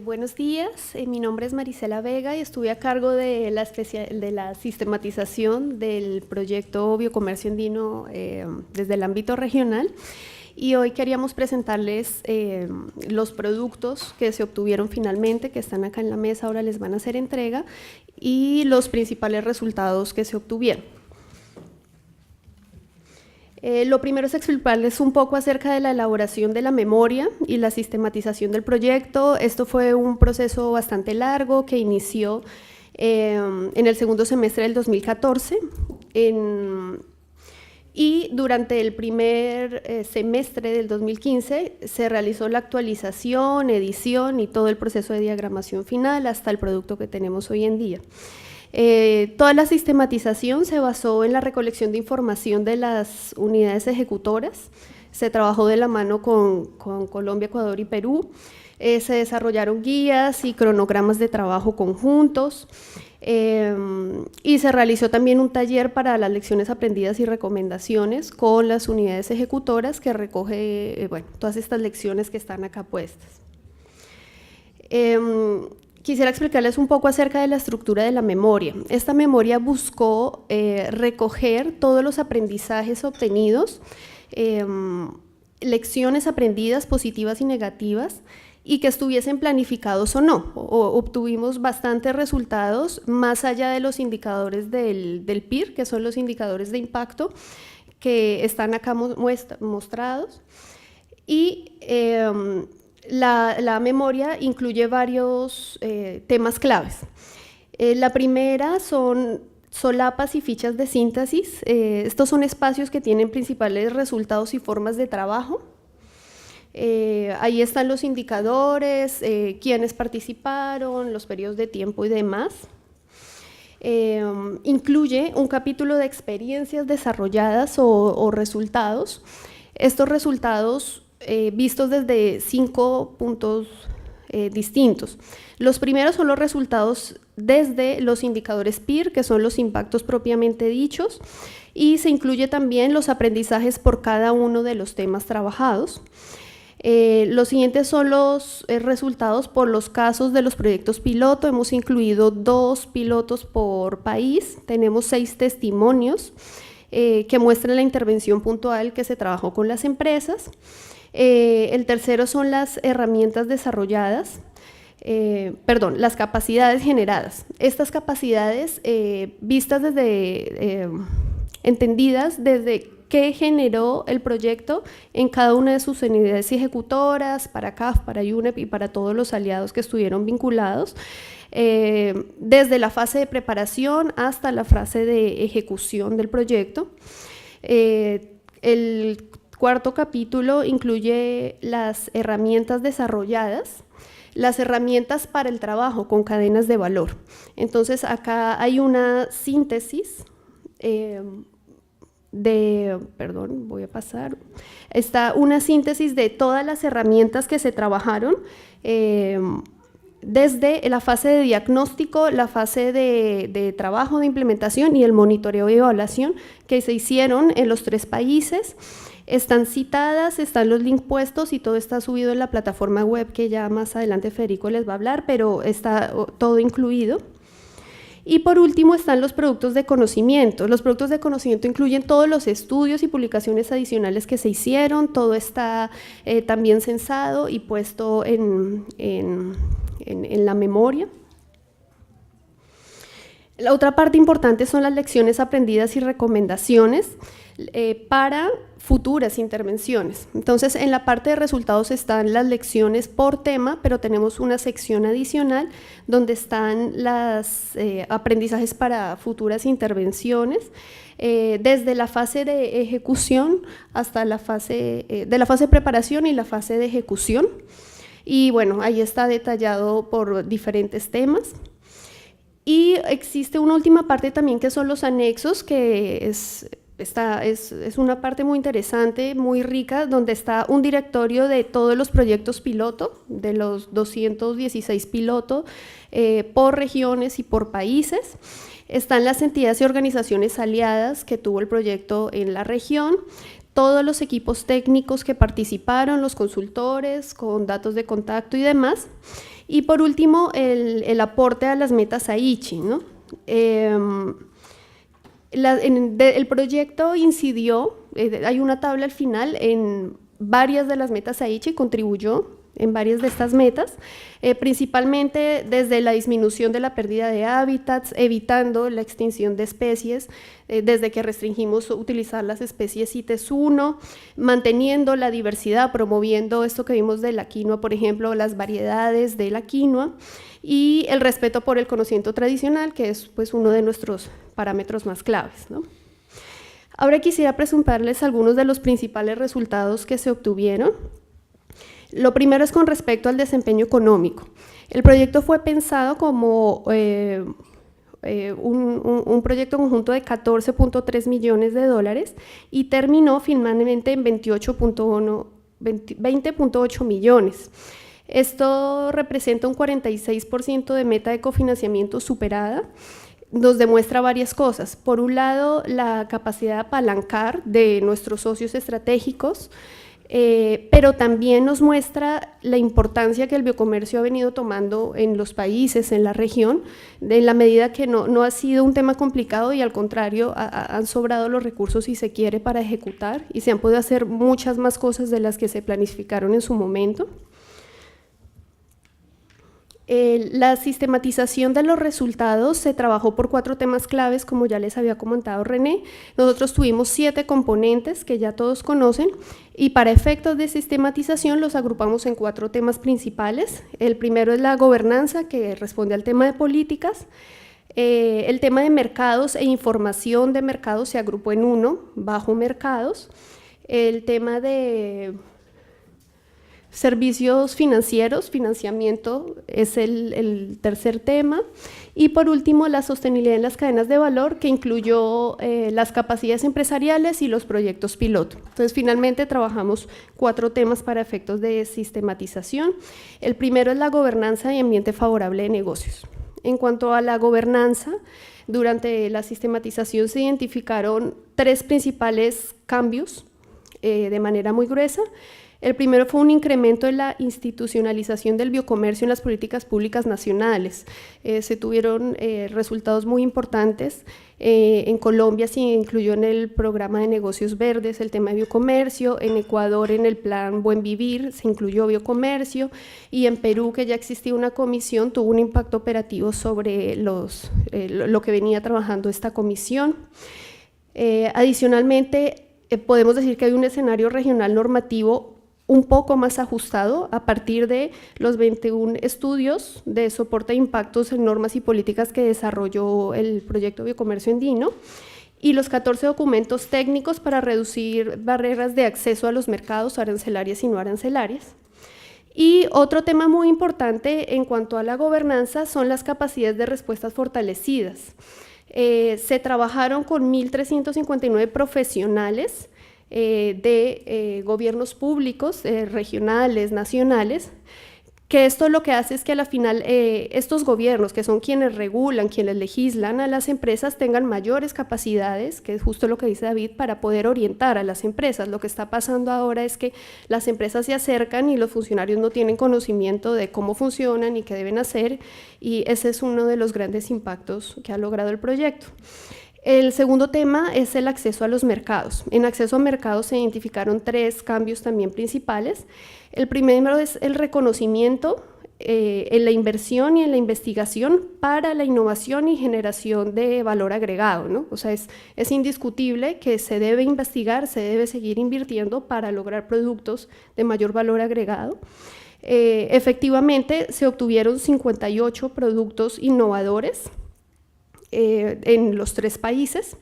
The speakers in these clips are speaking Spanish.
Buenos días, mi nombre es Marisela Vega y estuve a cargo de la sistematización del proyecto Biocomercio Andino desde el ámbito regional, y hoy queríamos presentarles los productos que se obtuvieron finalmente, que están acá en la mesa, ahora les van a hacer entrega, y los principales resultados que se obtuvieron. Lo primero es explicarles un poco acerca de la elaboración de la memoria y la sistematización del proyecto. Esto fue un proceso bastante largo que inició en el segundo semestre del 2014 y durante el primer semestre del 2015 se realizó la actualización, edición y todo el proceso de diagramación final hasta el producto que tenemos hoy en día. Toda la sistematización se basó en la recolección de información de las unidades ejecutoras. Se trabajó de la mano con Colombia, Ecuador y Perú. Se desarrollaron guías y cronogramas de trabajo conjuntos, y se realizó también un taller para las lecciones aprendidas y recomendaciones con las unidades ejecutoras que recoge todas estas lecciones que están acá puestas. Quisiera explicarles un poco acerca de la estructura de la memoria. Esta memoria buscó recoger todos los aprendizajes obtenidos, lecciones aprendidas positivas y negativas, y que estuviesen planificados o no. Obtuvimos bastantes resultados más allá de los indicadores del PIR, que son los indicadores de impacto que están acá mostrados, y la memoria incluye varios temas claves. La primera son solapas y fichas de síntesis. Estos son espacios que tienen principales resultados y formas de trabajo. Ahí están los indicadores, quiénes participaron, los periodos de tiempo y demás. Incluye un capítulo de experiencias desarrolladas o resultados. Estos resultados vistos desde 5 puntos distintos. Los primeros son los resultados desde los indicadores PIR, que son los impactos propiamente dichos, y se incluye también los aprendizajes por cada uno de los temas trabajados. Los siguientes son los resultados por los casos de los proyectos piloto. Hemos incluido 2 pilotos por país, tenemos 6 testimonios que muestran la intervención puntual que se trabajó con las empresas. El tercero son las herramientas desarrolladas, las capacidades generadas. Estas capacidades vistas desde, entendidas desde qué generó el proyecto en cada una de sus unidades ejecutoras, para CAF, para UNEP y para todos los aliados que estuvieron vinculados, desde la fase de preparación hasta la fase de ejecución del proyecto. El cuarto capítulo incluye las herramientas desarrolladas, las herramientas para el trabajo con cadenas de valor. Entonces acá hay una síntesis está una síntesis de todas las herramientas que se trabajaron desde la fase de diagnóstico, la fase de trabajo, de implementación y el monitoreo y evaluación que se hicieron en los 3 países. Están citadas, están los links puestos y todo está subido en la plataforma web que ya más adelante Federico les va a hablar, pero está todo incluido. Y por último están los productos de conocimiento. Los productos de conocimiento incluyen todos los estudios y publicaciones adicionales que se hicieron, todo está también censado y puesto en la memoria. La otra parte importante son las lecciones aprendidas y recomendaciones para futuras intervenciones. Entonces, en la parte de resultados están las lecciones por tema, pero tenemos una sección adicional donde están los aprendizajes para futuras intervenciones, desde la fase de ejecución hasta la fase de preparación y la fase de ejecución. Y bueno, ahí está detallado por diferentes temas. Y existe una última parte también que son los anexos, que es una parte muy interesante, muy rica, donde está un directorio de todos los proyectos piloto, de los 216 pilotos por regiones y por países. Están las entidades y organizaciones aliadas que tuvo el proyecto en la región. todos los equipos técnicos que participaron, los consultores, con datos de contacto y demás. Y por último, el aporte a las metas Aichi, ¿no? El proyecto incidió, hay una tabla al final, en varias de las metas Aichi, contribuyó en varias de estas metas, principalmente desde la disminución de la pérdida de hábitats, evitando la extinción de especies, desde que restringimos utilizar las especies CITES 1, manteniendo la diversidad, promoviendo esto que vimos de la quinoa, por ejemplo, las variedades de la quinoa, y el respeto por el conocimiento tradicional, que es pues, uno de nuestros parámetros más claves, ¿no? Ahora quisiera presentarles algunos de los principales resultados que se obtuvieron. Lo primero es con respecto al desempeño económico. El proyecto fue pensado como un proyecto conjunto de 14.3 millones de dólares y terminó finalmente en 20.8 millones. Esto representa un 46% de meta de cofinanciamiento superada. Nos demuestra varias cosas. Por un lado, la capacidad de apalancar de nuestros socios estratégicos, pero también nos muestra la importancia que el biocomercio ha venido tomando en los países, en la región, en la medida que no ha sido un tema complicado y al contrario han sobrado los recursos si se quiere para ejecutar y se han podido hacer muchas más cosas de las que se planificaron en su momento. La sistematización de los resultados se trabajó por 4 temas claves, como ya les había comentado René. Nosotros tuvimos 7 componentes que ya todos conocen y para efectos de sistematización los agrupamos en 4 temas principales. El primero es la gobernanza, que responde al tema de políticas. El tema de mercados e información de mercados se agrupó en 1, bajo mercados. El tema de servicios financieros, financiamiento, es el tercer tema. Y por último, la sostenibilidad en las cadenas de valor, que incluyó las capacidades empresariales y los proyectos piloto. Entonces, finalmente trabajamos 4 temas para efectos de sistematización. El primero es la gobernanza y ambiente favorable de negocios. En cuanto a la gobernanza, durante la sistematización se identificaron 3 principales cambios de manera muy gruesa. El primero fue un incremento en la institucionalización del biocomercio en las políticas públicas nacionales. Se tuvieron resultados muy importantes. En Colombia se incluyó en el programa de negocios verdes el tema de biocomercio, en Ecuador en el plan Buen Vivir se incluyó biocomercio y en Perú, que ya existía una comisión, tuvo un impacto operativo sobre lo que venía trabajando esta comisión. Adicionalmente, podemos decir que hay un escenario regional normativo un poco más ajustado a partir de los 21 estudios de soporte de impactos en normas y políticas que desarrolló el proyecto Biocomercio Andino y los 14 documentos técnicos para reducir barreras de acceso a los mercados arancelarias y no arancelarias. Y otro tema muy importante en cuanto a la gobernanza son las capacidades de respuestas fortalecidas. Se trabajaron con 1.359 profesionales de gobiernos públicos, regionales, nacionales, que esto lo que hace es que a la final estos gobiernos, que son quienes regulan, quienes legislan a las empresas, tengan mayores capacidades, que es justo lo que dice David, para poder orientar a las empresas. Lo que está pasando ahora es que las empresas se acercan y los funcionarios no tienen conocimiento de cómo funcionan y qué deben hacer, y ese es uno de los grandes impactos que ha logrado el proyecto. El segundo tema es el acceso a los mercados. En acceso a mercados se identificaron 3 cambios también principales. El primero es el reconocimiento en la inversión y en la investigación para la innovación y generación de valor agregado, ¿no? O sea, es indiscutible que se debe investigar, se debe seguir invirtiendo para lograr productos de mayor valor agregado. Efectivamente, se obtuvieron 58 productos innovadores en los 3 países.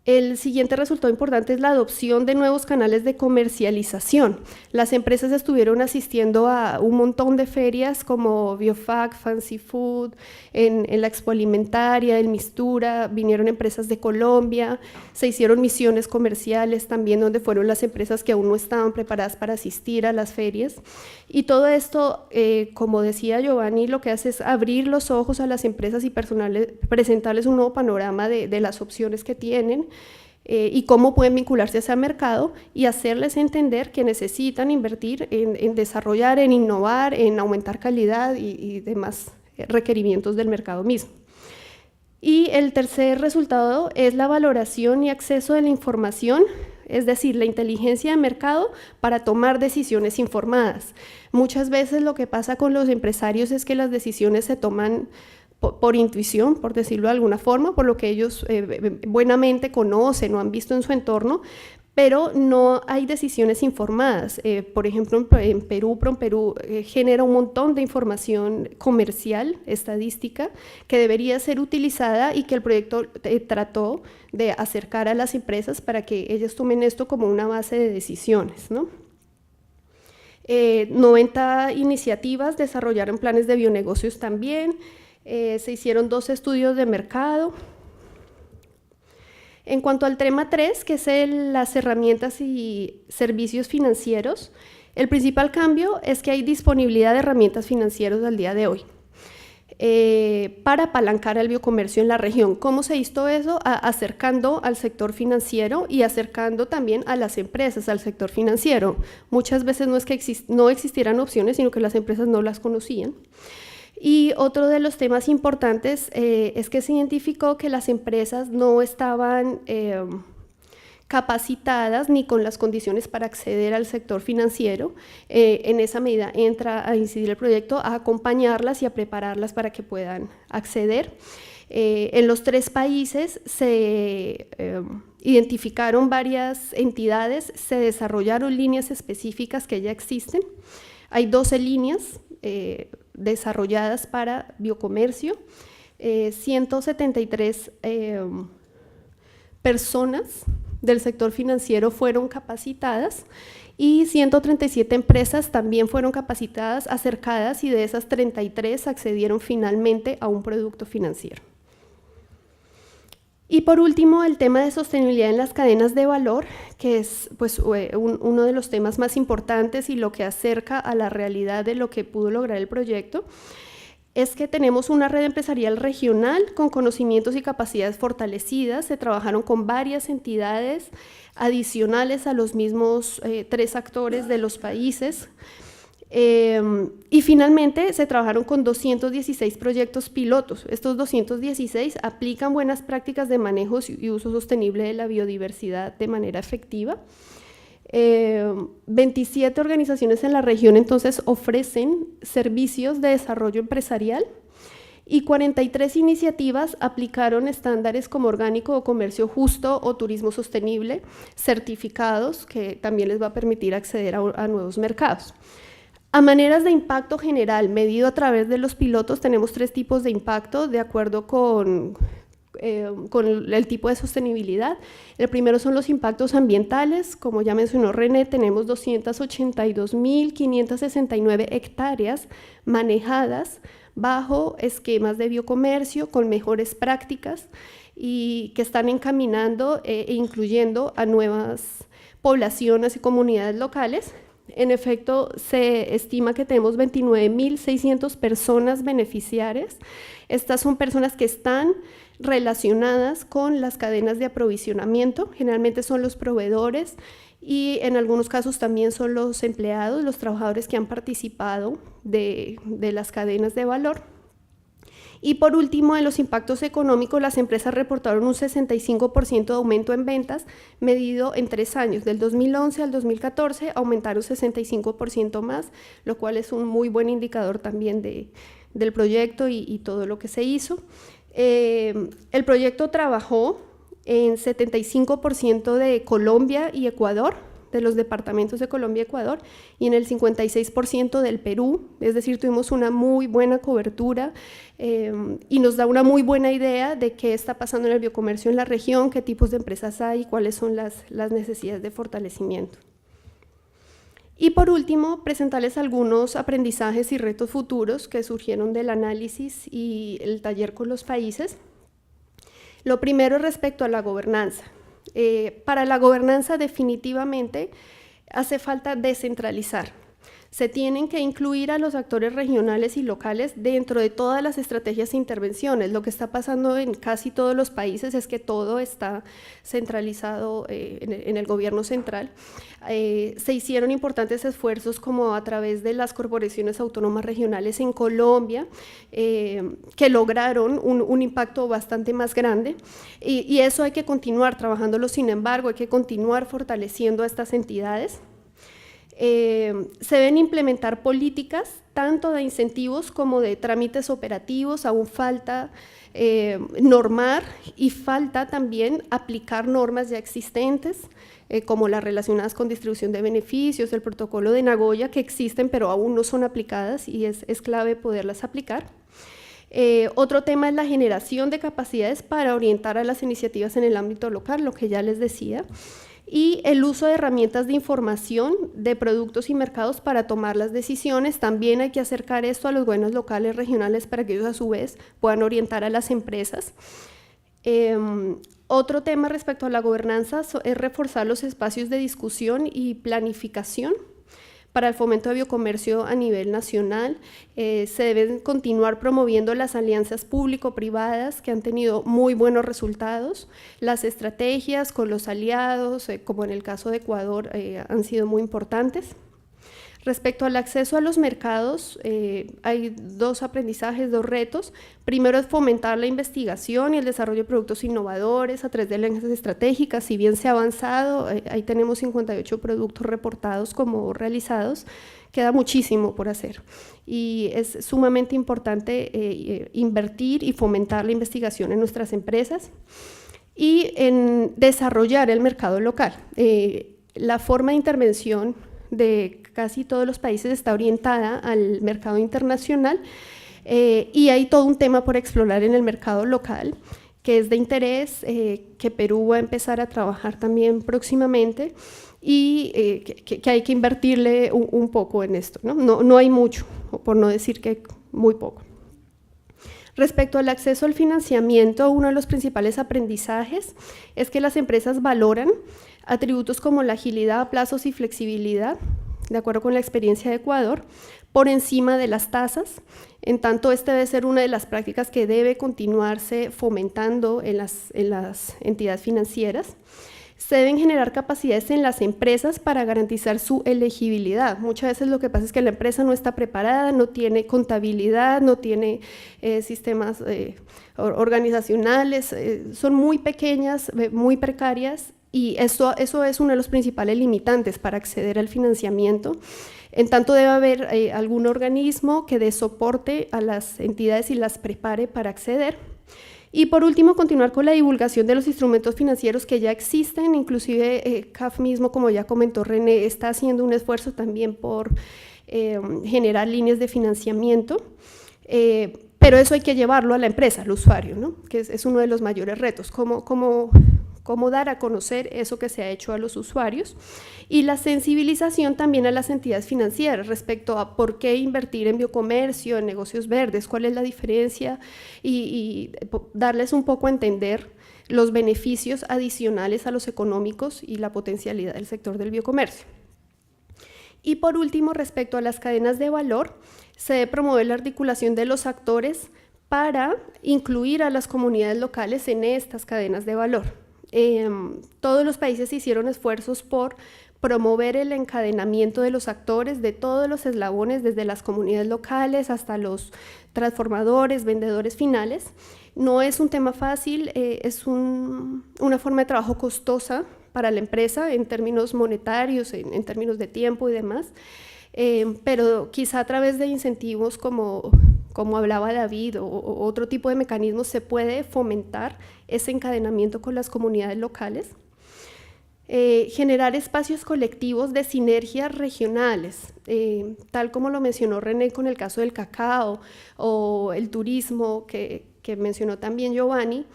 El siguiente resultado importante es la adopción de nuevos canales de comercialización. Las empresas estuvieron asistiendo a un montón de ferias como Biofac, Fancy Food, en la Expo Alimentaria, en Mistura, vinieron empresas de Colombia, se hicieron misiones comerciales también donde fueron las empresas que aún no estaban preparadas para asistir a las ferias. Y todo esto, como decía Giovanni, lo que hace es abrir los ojos a las empresas y personales, presentarles un nuevo panorama de las opciones que tienen. y cómo pueden vincularse a ese mercado y hacerles entender que necesitan invertir en desarrollar, en innovar, en aumentar calidad y demás requerimientos del mercado mismo. Y el tercer resultado es la valoración y acceso de la información, es decir, la inteligencia de mercado para tomar decisiones informadas. Muchas veces lo que pasa con los empresarios es que las decisiones se toman por intuición, por decirlo de alguna forma, por lo que ellos buenamente conocen o han visto en su entorno, pero no hay decisiones informadas. Por ejemplo, en Perú, PROMPERÚ genera un montón de información comercial, estadística, que debería ser utilizada y que el proyecto trató de acercar a las empresas para que ellas tomen esto como una base de decisiones, ¿no? 90 iniciativas desarrollaron planes de bionegocios también, se hicieron 2 estudios de mercado. En cuanto al tema 3, que es las herramientas y servicios financieros, el principal cambio es que hay disponibilidad de herramientas financieras al día de hoy para apalancar el biocomercio en la región. ¿Cómo se hizo eso? Acercando al sector financiero y acercando también a las empresas al sector financiero. Muchas veces no es que no existieran opciones, sino que las empresas no las conocían. Y otro de los temas importantes es que se identificó que las empresas no estaban capacitadas ni con las condiciones para acceder al sector financiero. En esa medida entra a incidir el proyecto a acompañarlas y a prepararlas para que puedan acceder. En los 3 países se identificaron varias entidades, se desarrollaron líneas específicas que ya existen. Hay 12 líneas desarrolladas para biocomercio, 173 personas del sector financiero fueron capacitadas y 137 empresas también fueron capacitadas, acercadas, y de esas 33 accedieron finalmente a un producto financiero. Y por último, el tema de sostenibilidad en las cadenas de valor, que es pues, uno de los temas más importantes y lo que acerca a la realidad de lo que pudo lograr el proyecto, es que tenemos una red empresarial regional con conocimientos y capacidades fortalecidas. Se trabajaron con varias entidades adicionales a los mismos 3 actores de los países. Y finalmente se trabajaron con 216 proyectos pilotos. Estos 216 aplican buenas prácticas de manejo y uso sostenible de la biodiversidad de manera efectiva. 27 organizaciones en la región entonces ofrecen servicios de desarrollo empresarial y 43 iniciativas aplicaron estándares como orgánico o comercio justo o turismo sostenible, certificados que también les va a permitir acceder a nuevos mercados. A maneras de impacto general, medido a través de los pilotos, tenemos 3 tipos de impacto de acuerdo con el tipo de sostenibilidad. El primero son los impactos ambientales. Como ya mencionó René, tenemos 282.569 hectáreas manejadas bajo esquemas de biocomercio con mejores prácticas y que están encaminando e incluyendo a nuevas poblaciones y comunidades locales. En efecto, se estima que tenemos 29.600 personas beneficiarias. Estas son personas que están relacionadas con las cadenas de aprovisionamiento, generalmente son los proveedores y en algunos casos también son los empleados, los trabajadores que han participado de las cadenas de valor. Y por último, en los impactos económicos, las empresas reportaron un 65% de aumento en ventas medido en 3 años. Del 2011 al 2014 aumentaron 65% más, lo cual es un muy buen indicador también del proyecto y todo lo que se hizo. El proyecto trabajó en 75% de Colombia y Ecuador, de los departamentos de Colombia y Ecuador, y en el 56% del Perú, es decir, tuvimos una muy buena cobertura y nos da una muy buena idea de qué está pasando en el biocomercio en la región, qué tipos de empresas hay y cuáles son las necesidades de fortalecimiento. Y por último, presentarles algunos aprendizajes y retos futuros que surgieron del análisis y el taller con los países. Lo primero respecto a la gobernanza. Para la gobernanza definitivamente hace falta descentralizar. Se tienen que incluir a los actores regionales y locales dentro de todas las estrategias e intervenciones. Lo que está pasando en casi todos los países es que todo está centralizado en el gobierno central. Se hicieron importantes esfuerzos como a través de las corporaciones autónomas regionales en Colombia, que lograron un impacto bastante más grande, y eso hay que continuar trabajándolo. Sin embargo, hay que continuar fortaleciendo a estas entidades. Se deben implementar políticas tanto de incentivos como de trámites operativos. Aún falta normar y falta también aplicar normas ya existentes, como las relacionadas con distribución de beneficios, el protocolo de Nagoya, que existen pero aún no son aplicadas, y es clave poderlas aplicar. Otro tema es la generación de capacidades para orientar a las iniciativas en el ámbito local, lo que ya les decía, y el uso de herramientas de información de productos y mercados para tomar las decisiones. También hay que acercar esto a los gobiernos locales, regionales, para que ellos a su vez puedan orientar a las empresas. Otro tema respecto a la gobernanza es reforzar los espacios de discusión y planificación para el fomento de biocomercio a nivel nacional. Se deben continuar promoviendo las alianzas público-privadas, que han tenido muy buenos resultados. Las estrategias con los aliados, como en el caso de Ecuador, han sido muy importantes. Respecto al acceso a los mercados, hay dos aprendizajes, dos retos. Primero es fomentar la investigación y el desarrollo de productos innovadores a través de alianzas estratégicas. Si bien se ha avanzado, ahí tenemos 58 productos reportados como realizados, queda muchísimo por hacer. Y es sumamente importante invertir y fomentar la investigación en nuestras empresas y en desarrollar el mercado local. La forma de intervención de casi todos los países está orientada al mercado internacional, y hay todo un tema por explorar en el mercado local, que es de interés, que Perú va a empezar a trabajar también próximamente, y que hay que invertirle un poco en esto, ¿no? No hay mucho, por no decir que muy poco. Respecto al acceso al financiamiento, uno de los principales aprendizajes es que las empresas valoran atributos como la agilidad, plazos y flexibilidad, de acuerdo con la experiencia de Ecuador, por encima de las tasas. En tanto, esta debe ser una de las prácticas que debe continuarse fomentando en las entidades financieras. Se deben generar capacidades en las empresas para garantizar su elegibilidad. Muchas veces lo que pasa es que la empresa no está preparada, no tiene contabilidad, no tiene sistemas organizacionales, son muy pequeñas, muy precarias, y eso es uno de los principales limitantes para acceder al financiamiento. En tanto, debe haber algún organismo que dé soporte a las entidades y las prepare para acceder. Y por último, continuar con la divulgación de los instrumentos financieros que ya existen. Inclusive CAF mismo, como ya comentó René, está haciendo un esfuerzo también por generar líneas de financiamiento, pero eso hay que llevarlo a la empresa, al usuario, ¿no? Que es uno de los mayores retos, cómo dar a conocer eso que se ha hecho a los usuarios, y la sensibilización también a las entidades financieras respecto a por qué invertir en biocomercio, en negocios verdes, cuál es la diferencia, y darles un poco a entender los beneficios adicionales a los económicos y la potencialidad del sector del biocomercio. Y por último, respecto a las cadenas de valor, se debe promover la articulación de los actores para incluir a las comunidades locales en estas cadenas de valor. Todos los países hicieron esfuerzos por promover el encadenamiento de los actores de todos los eslabones, desde las comunidades locales hasta los transformadores, vendedores finales. No es un tema fácil, es una forma de trabajo costosa para la empresa en términos monetarios, en términos de tiempo y demás, pero quizá a través de incentivos como hablaba David, o otro tipo de mecanismos, se puede fomentar ese encadenamiento con las comunidades locales. Generar espacios colectivos de sinergias regionales, tal como lo mencionó René con el caso del cacao o el turismo que mencionó también Giovanni.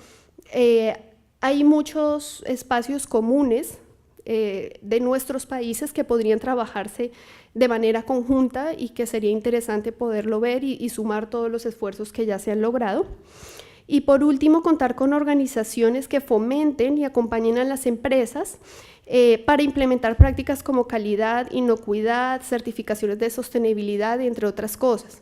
Hay muchos espacios comunes de nuestros países que podrían trabajarse de manera conjunta y que sería interesante poderlo ver y sumar todos los esfuerzos que ya se han logrado. Y por último, contar con organizaciones que fomenten y acompañen a las empresas para implementar prácticas como calidad, inocuidad, certificaciones de sostenibilidad, entre otras cosas.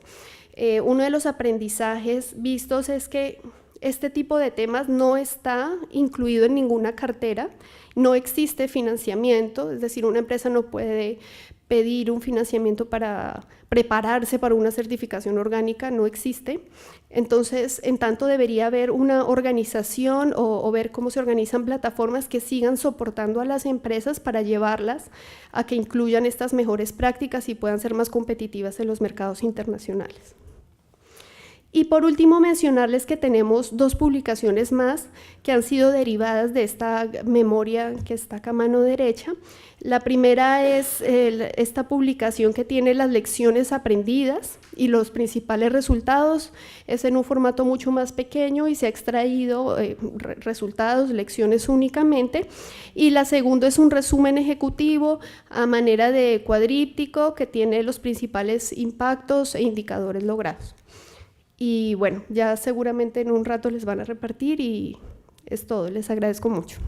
Uno de los aprendizajes vistos es que este tipo de temas no está incluido en ninguna cartera, no existe financiamiento, es decir, una empresa no puede pedir un financiamiento para prepararse para una certificación orgánica, no existe. Entonces, en tanto debería haber una organización o ver cómo se organizan plataformas que sigan soportando a las empresas para llevarlas a que incluyan estas mejores prácticas y puedan ser más competitivas en los mercados internacionales. Y por último, mencionarles que tenemos 2 publicaciones más que han sido derivadas de esta memoria que está acá a mano derecha. La primera es esta publicación que tiene las lecciones aprendidas y los principales resultados. Es en un formato mucho más pequeño y se ha extraído resultados, lecciones únicamente. Y la segunda es un resumen ejecutivo a manera de cuadríptico que tiene los principales impactos e indicadores logrados. Y bueno, ya seguramente en un rato les van a repartir y es todo. Les agradezco mucho.